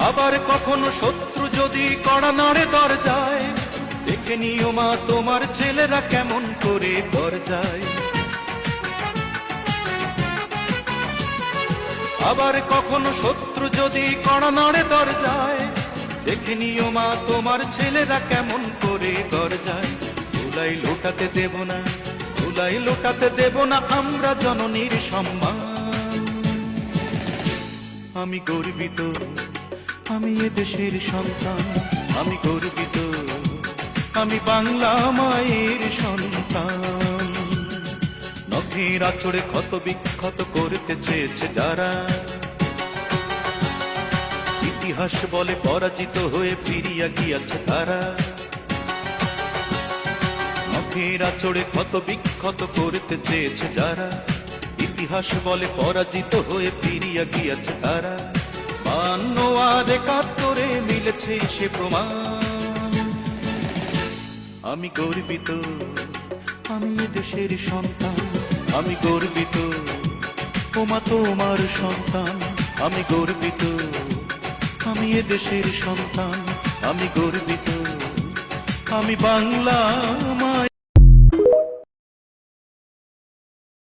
আবার কখনো শত্রু যদি কড়া নাড়ে দরজায়, দেখে নিও মা তোমার ছেলেরা কেমন করে দরজায়। আবার কখনো শত্রু যদি কড়া নাড়ে দরজায়, দেখে নিও মা তোমার ছেলেরা কেমন করে দরজায়। ধুলাই লোটাতে দেব না, ধুলাই লোটাতে দেব না আমরা জননীর সম্মান। আমি গর্বিত, আমি এ দেশের সন্তান, আমি গর্বিত, আমি বাংলা মায়ের সন্তান। নখের আঁচড়ে ক্ষত বিক্ষত করতে চেয়েছে যারা, ইতিহাস বলে পরাজিত হয়ে ফিরিয়া গিয়াছে তারা। নখের আঁচড়ে ক্ষত বিক্ষত করতে চেয়েছে যারা, ইতিহাস বলে পরাজিত হয়ে ফিরিয়া গিয়াছে তারা। 52 আর 71 মিলেছে সে প্রমাণ। আমি গর্বিত, আমি এ দেশের সন্তান, আমি গর্বিত, ওমা তোমার সন্তান। আমি গর্বিত, আমি এ দেশের সন্তান, আমি গর্বিত, আমি বাংলা মা।